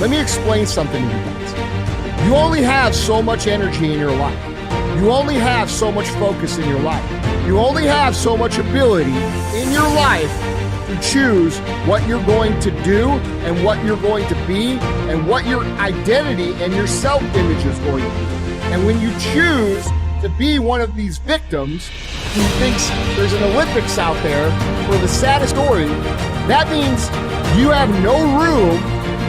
Let me explain something to you guys. You only have so much energy in your life. You only have so much focus in your life. You only have so much ability in your life to choose what you're going to do and what you're going to be and what your identity and your self-image is going to be. And when you choose to be one of these victims who thinks there's an Olympics out there for the saddest story, that means you have no room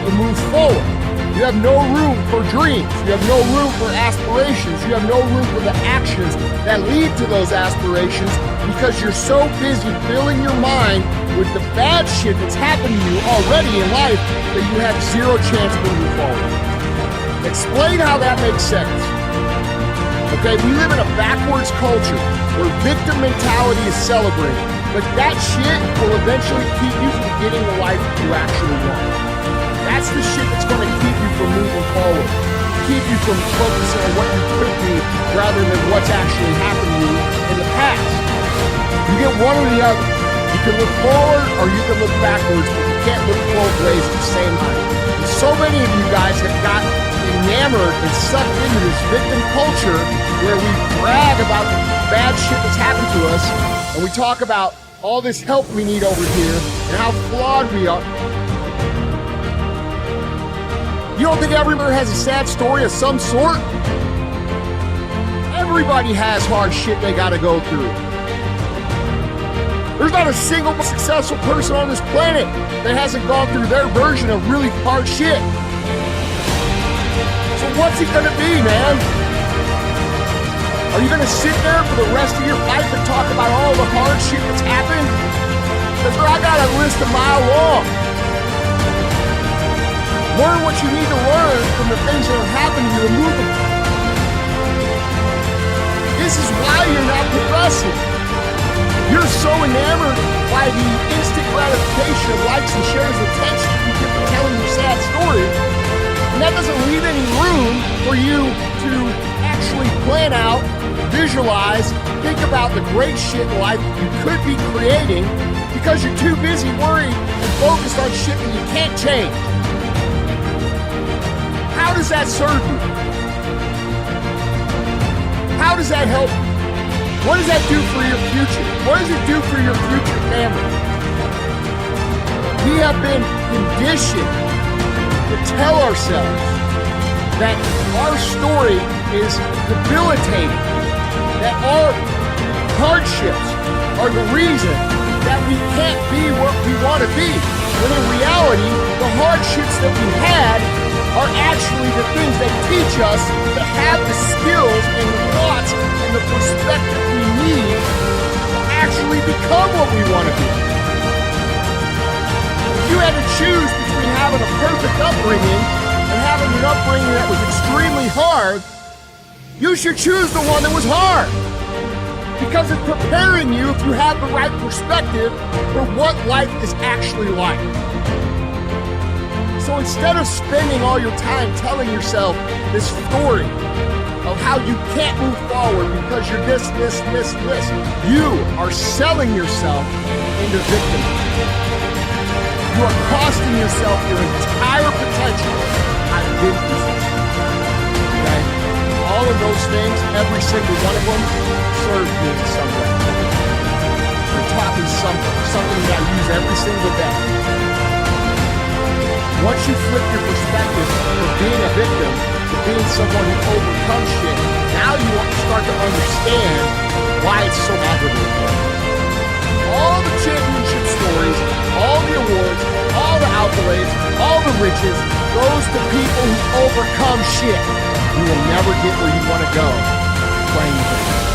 to move forward. You have no room for dreams. You have no room for aspirations. You have no room for the actions that lead to those aspirations because you're so busy filling your mind with the bad shit that's happened to you already in life that you have zero chance moving forward. Explain how that makes sense. Okay, we live in a backwards culture where victim mentality is celebrated, but that shit will eventually keep you from getting the life you actually want. That's the shit that's going to keep you from moving forward, keep you from focusing on what you could be rather than what's actually happened to you in the past. You get one or the other. You can look forward or you can look backwards, but you can't look both ways at the same time. And so many of you guys have gotten enamored and sucked into this victim culture where we brag about the bad shit that's happened to us and we talk about all this help we need over here and how flawed we are. You don't think everybody has a sad story of some sort? Everybody has hard shit they gotta go through. There's not a single successful person on this planet that hasn't gone through their version of really hard shit. So what's it gonna be, man? Are you gonna sit there for the rest of your life and talk about all the hard shit that's happened? Because I got a list a mile long. Learn what you need to learn from the things that have happened to you and move them. This is why you're not progressing. You're so enamored by the instant gratification of likes and shares and attention you get from telling your sad story, and that doesn't leave any room for you to actually plan out, visualize, think about the great shit in life you could be creating because you're too busy worried and focused on shit that you can't change. How does that serve you? How does that help you? What does that do for your future? What does it do for your future family? We have been conditioned to tell ourselves that our story is debilitating, that our hardships are the reason that we can't be what we want to be. When in reality, the hardships that we had are actually the things that teach us to have the skills and the thoughts and the perspective we need to actually become what we want to be. If you had to choose between having a perfect upbringing and having an upbringing that was extremely hard, you should choose the one that was hard. Because it's preparing you if you have the right perspective for what life is actually like. So instead of spending all your time telling yourself this story of how you can't move forward because you're this, you are selling yourself into victimhood. You are costing yourself your entire potential. I've been through this. Okay? All of those things, every single one of them, served me in some way. They taught me something that I use every single day. Once you flip your perspective from being a victim to being someone who overcomes shit, now you start to understand why it's so aggravating. All the championship stories, all the awards, all the accolades, all the riches goes to people who overcome shit. You will never get where you want to go playing victim.